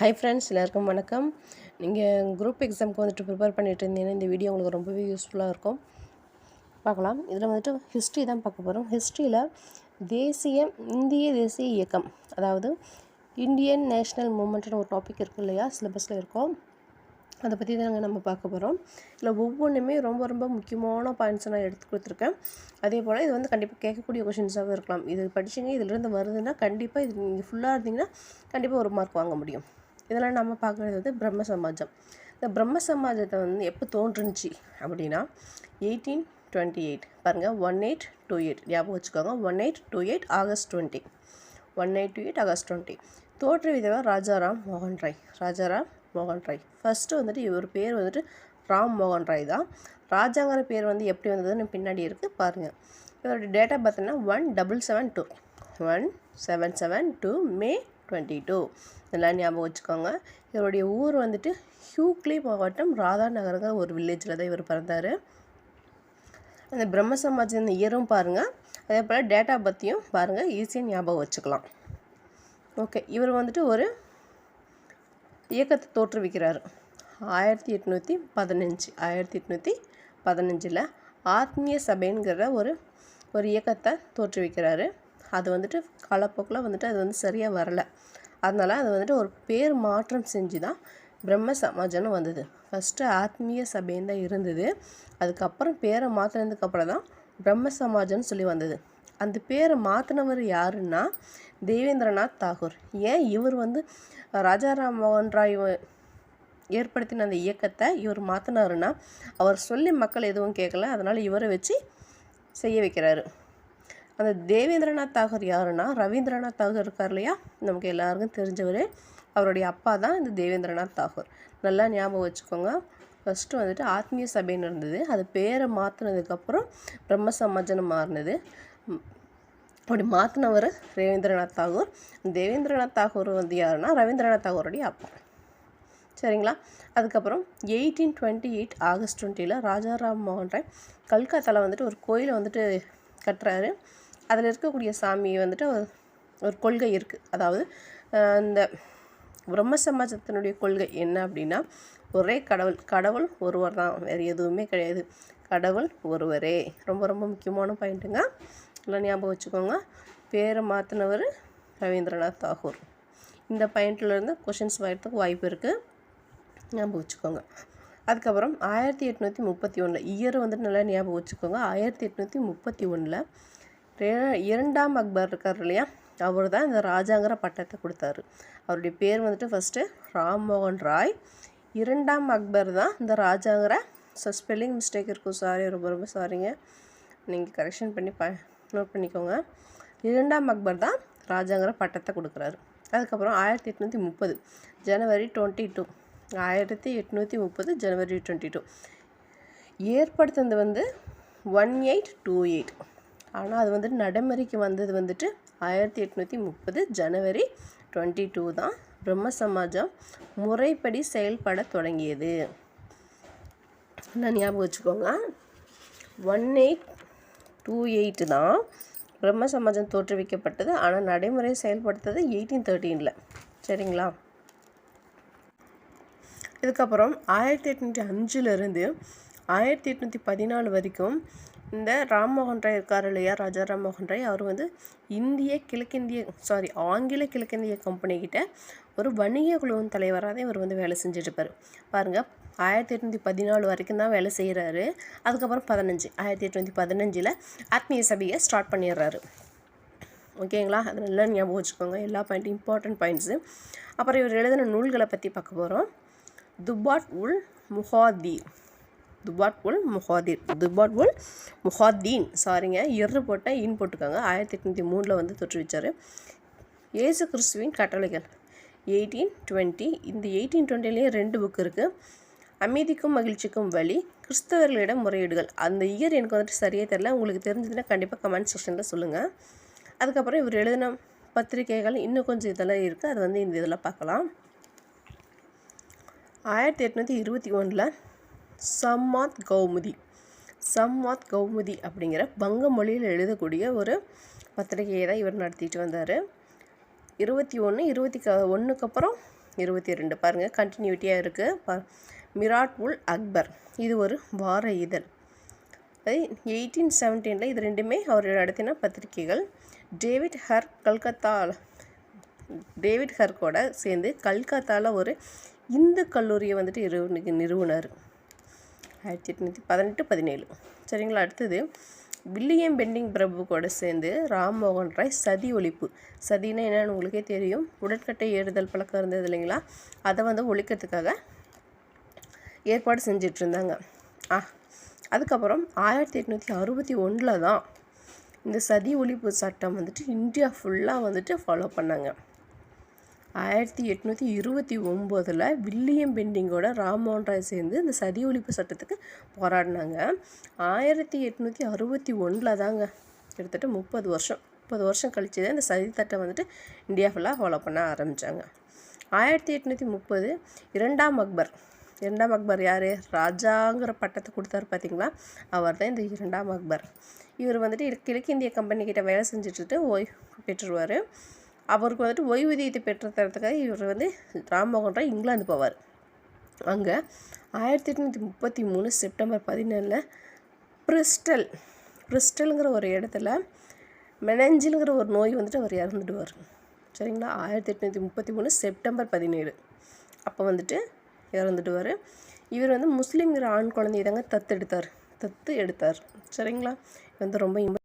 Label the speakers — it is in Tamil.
Speaker 1: ஹாய் ஃப்ரெண்ட்ஸ், எல்லாருக்கும் வணக்கம். நீங்கள் குரூப் எக்ஸாமுக்கு வந்துட்டு ப்ரிப்பேர் பண்ணிட்டு இருந்தீங்கன்னா இந்த வீடியோ உங்களுக்கு ரொம்பவே யூஸ்ஃபுல்லாக இருக்கும். பார்க்கலாம். இதில் வந்துட்டு ஹிஸ்ட்ரி தான் பார்க்க போகிறோம். ஹிஸ்ட்ரியில் இந்திய தேசிய இயக்கம், அதாவது இந்தியன் நேஷ்னல் மூமெண்ட்னு ஒரு டாபிக் இருக்குது இல்லையா, சிலபஸில் இருக்கும். அதை பற்றி தாங்க நம்ம பார்க்க போகிறோம். இதில் ஒவ்வொன்றுமே ரொம்ப ரொம்ப முக்கியமான பாயிண்ட்ஸை நான் எடுத்து கொடுத்துருக்கேன். அதே போல் இது வந்து கண்டிப்பாக கேட்கக்கூடிய கொஷின்ஸாகவும் இருக்கலாம். இது படிச்சிங்க, இதிலிருந்து வருதுன்னா கண்டிப்பாக இது நீங்கள் ஃபுல்லாக இருந்தீங்கன்னா கண்டிப்பாக ஒரு மார்க் வாங்க முடியும். இதெல்லாம் நம்ம பார்க்குறது வந்து பிரம்ம சமாஜம். இந்த பிரம்ம சமாஜத்தை வந்து எப்போ தோன்றுச்சு அப்படின்னா 1828. பாருங்கள், 1828 ஞாபகம் வச்சுக்கோங்க. 1828 ஆகஸ்ட் 20. 1828 ஆகஸ்ட் 20 தோற்றுவித்தவர் ராஜாராம் மோகன் ராய். ராஜாராம் மோகன் ராய் ஃபஸ்ட்டு வந்துட்டு இவர் பேர் வந்துட்டு ராம் மோகன் ராய் தான். ராஜாங்கிற பேர் வந்து எப்படி வந்ததுன்னு பின்னாடி இருக்குது பாருங்கள். இவருடைய டேட் ஆஃப் பர்த்னா 1772. 1772 மே 22. இதெல்லாம் ஞாபகம் வச்சுக்கோங்க. இவருடைய ஊர் வந்துட்டு ஹூக்ளி மாவட்டம் ராதா நகருங்கிற ஒரு வில்லேஜில் தான் இவர் பிறந்தார். அந்த பிரம்ம சமாஜ் இந்த இயரும் பாருங்கள், அதே போல் டேட் ஆஃப் பர்த்தையும் பாருங்கள், ஈஸியாக ஞாபகம் வச்சுக்கலாம். ஓகே, இவர் வந்துட்டு ஒரு இயக்கத்தை தோற்றுவிக்கிறார் 1815. ஆத்மீய சபைங்கிற ஒரு இயக்கத்தை தோற்றுவிக்கிறாரு. அது வந்துட்டு காலப்போக்கில் வந்துட்டு அது வந்து சரியாக வரலை. அதனால் அது வந்துட்டு ஒரு பேர் மாற்றம் செஞ்சு தான் பிரம்ம சமாஜம்னு வந்தது. ஃபஸ்ட்டு ஆத்மீய சபைன்னு தான் இருந்தது. அதுக்கப்புறம் பேரை மாற்றினதுக்கப்புறம் தான் பிரம்ம சமாஜம்னு சொல்லி வந்தது. அந்த பேரை மாற்றினவர் யாருன்னா தேவேந்திரநாத் தாகூர். ஏன் இவர் வந்து ராஜாராம் மோகன் ராய் ஏற்படுத்தின அந்த இயக்கத்தை இவர் மாற்றினாருன்னா, அவர் சொல்லி மக்கள் எதுவும் கேட்கல, அதனால் இவரை வச்சு செய்ய வைக்கிறாரு. அந்த தேவேந்திரநாத் தாகூர் யாருன்னா ரவீந்திரநாத் தாகூர் இருக்கார் இல்லையா, நமக்கு எல்லாருக்கும் தெரிஞ்சவர். அவருடைய அப்பா தான் இந்த தேவேந்திரநாத் தாகூர். நல்லா ஞாபகம் வச்சுக்கோங்க. ஃபஸ்ட்டு வந்துட்டு ஆத்மீய சபைன்னு இருந்தது, அது பேரை மாற்றினதுக்கப்புறம் பிரம்ம சமாஜம்னு மாறினது. அப்படி மாற்றினவர் ரவீந்திரநாத் தாகூர். தேவேந்திரநாத் தாகூர் வந்து யாருன்னா ரவீந்திரநாத் தாகூருடைய அப்பா. சரிங்களா. அதுக்கப்புறம் 1828 ஆகஸ்ட் 20 ராஜாராம் மோகன் ராய் கல்கத்தாவில் வந்துட்டு ஒரு கோயிலை வந்துட்டு கட்டுறாரு. அதில் இருக்கக்கூடிய சாமி வந்துட்டு ஒரு கொள்கை இருக்குது. அதாவது இந்த பிரம்ம சமாஜத்தினுடைய கொள்கை என்ன அப்படின்னா, ஒரே கடவுள் ஒருவர் தான், வேறு எதுவுமே கிடையாது. கடவுள் ஒருவரே. ரொம்ப ரொம்ப முக்கியமான பாயிண்ட்டுங்க, எல்லாம் ஞாபகம் வச்சுக்கோங்க. பேரை மாற்றினவர் ரவீந்திரநாத் தாகூர். இந்த பாயிண்ட்லேருந்து கொஷின்ஸ் வரதுக்கு வாய்ப்பு இருக்குது, ஞாபகம் வச்சுக்கோங்க. அதுக்கப்புறம் 1831 இயர் வந்துட்டு நல்லா ஞாபகம் வச்சுக்கோங்க. 1831 இரண்டாம் அக்பர் இருக்கார் இல்லையா, அவர் தான் இந்த ராஜாங்கிற பட்டத்தை கொடுத்தாரு. அவருடைய பேர் வந்துட்டு ஃபஸ்ட்டு ராம் மோகன் ராய். இரண்டாம் அக்பர் தான் இந்த ராஜாங்கிற ஸ்பெல்லிங் மிஸ்டேக் இருக்கும், சாரி, ரொம்ப ரொம்ப சாரிங்க, நீங்கள் கரெக்ஷன் பண்ணி நோட் பண்ணிக்கோங்க. இரண்டாம் அக்பர் தான் ராஜாங்கிற பட்டத்தை கொடுக்குறாரு. அதுக்கப்புறம் 1830 ஜனவரி 22 1830 ஜனவரி 22 ஏற்படுத்தினது வந்து 1828. ஆனால் அது வந்துட்டு நடைமுறைக்கு வந்தது வந்துட்டு 1830 ஜனவரி 22 தான் பிரம்ம சமாஜம் முறைப்படி செயல்பட தொடங்கியது. நான் ஞாபகம் வச்சுக்கோங்க. 1828 தான் பிரம்ம சமாஜம் தோற்றுவிக்கப்பட்டது. ஆனால் நடைமுறை செயல்படுத்தது 1813. சரிங்களா. இதுக்கப்புறம் 1805 1814 வரைக்கும் இந்த ராம்மோகன் ராய் இருக்கார் இல்லையா, ராஜா ராம்மோகன் ராய், அவர் வந்து ஆங்கில கிழக்கிந்திய கம்பெனிக்கிட்ட ஒரு வணிக குழுவின் தலைவராக தான் இவர் வந்து வேலை செஞ்சுட்ருப்பார். பாருங்கள், 1814 வரைக்கும் தான் வேலை செய்கிறாரு. அதுக்கப்புறம் 1815 ஆத்மீய சபையை ஸ்டார்ட் பண்ணிடுறாரு. ஓகேங்களா. அது நல்லா ஞாபகம் வச்சுக்கோங்க, எல்லா பாயிண்ட்டும் இம்பார்ட்டன்ட் பாயிண்ட்ஸு. அப்புறம் இவர் எழுதின நூல்களை பற்றி பார்க்க போகிறோம். துபாட் உல் முஹாதீன், சாரிங்க, போட்ட இன் போட்டுக்கோங்க. 1803 வந்து தோற்றுவிச்சார். இயேசு கிறிஸ்துவின் கட்டளைகள் 1820. இந்த 1820 2 புக் இருக்குது. அமைதிக்கும் மகிழ்ச்சிக்கும் வழி, கிறிஸ்தவர்களிடம் முறையீடுகள். அந்த இயர் எனக்கு வந்துட்டு சரியாக தெரியல, உங்களுக்கு தெரிஞ்சதுன்னா கண்டிப்பாக கமெண்ட் செக்ஷனில் சொல்லுங்கள். அதுக்கப்புறம் இவர் எழுதின பத்திரிகைகள் இன்னும் கொஞ்சம் இதெல்லாம் இருக்குது, அது வந்து இந்த இதில் பார்க்கலாம். 1821 சம்வாத் கௌமுதி அப்படிங்கிற வங்க மொழியில் எழுதக்கூடிய ஒரு பத்திரிகையை தான் இவர் நடத்திட்டு வந்தார். 21 21 அப்புறம் 22 பாருங்கள் கண்டினியூட்டியாக இருக்குது. மிராட் உல் அக்பர் இது ஒரு வார இதழ். 1817 இது ரெண்டுமே அவர் நடத்தின பத்திரிகைகள். டேவிட் ஹர்க்கோட சேர்ந்து கல்கத்தாவில் ஒரு இந்து கல்லூரியை வந்துட்டு நிறுவனர் 1818-17. சரிங்களா. அடுத்தது வில்லியம் பெண்டிங் பிரபு கூட சேர்ந்து ராம்மோகன் ராய் சதி ஒழிப்பு. சதினா என்னன்னு உங்களுக்கே தெரியும், உடற்கட்டை ஏறுதல் பழக்கம் இருந்தது இல்லைங்களா, அதை ஒழிக்கிறதுக்காக ஏற்பாடு செஞ்சிட்ருந்தாங்க. அதுக்கப்புறம் 1861 தான் இந்த சதி ஒழிப்பு சட்டம் வந்துட்டு இந்தியா ஃபுல்லாக ஃபாலோ பண்ணாங்க. 1829 வில்லியம் பெண்டிங்கோட ராம்மோகன் ராய் சேர்ந்து இந்த சதி ஒழிப்பு சட்டத்துக்கு போராடினாங்க. 1861 தாங்க, கிட்டத்தட்ட 30 வருஷம் கழிச்சு தான் இந்த சதி சட்டம் இந்தியா ஃபுல்லாக ஃபாலோ பண்ண ஆரம்பித்தாங்க. 1830 இரண்டாம் அக்பர் யார், ராஜாங்கிற பட்டத்தை கொடுத்தாரு பார்த்தீங்களா, அவர் தான் இந்த இரண்டாம் அக்பர். இவர் கிழக்கிந்திய கம்பெனிக்கிட்ட வேலை செஞ்சுட்டு ஓய்வு பெற்றுருவார். அவருக்கு ஓய்வூதியத்தை பெற்று தரத்துக்காக இவர் ராம்மோகன் ராய் இங்கிலாந்து போவார். அங்கே 1833 செப்டம்பர் 17 பிரிஸ்டல்ங்கிற ஒரு இடத்துல மெனஞ்சிலுங்கிற ஒரு நோய் அவர் இறந்துடுவார். சரிங்களா. 1833 செப்டம்பர் 17 அப்போ இறந்துடுவார். இவர் முஸ்லீம்ங்கிற ஆண் குழந்தைய தாங்க தத்து எடுத்தார். சரிங்களா. ரொம்ப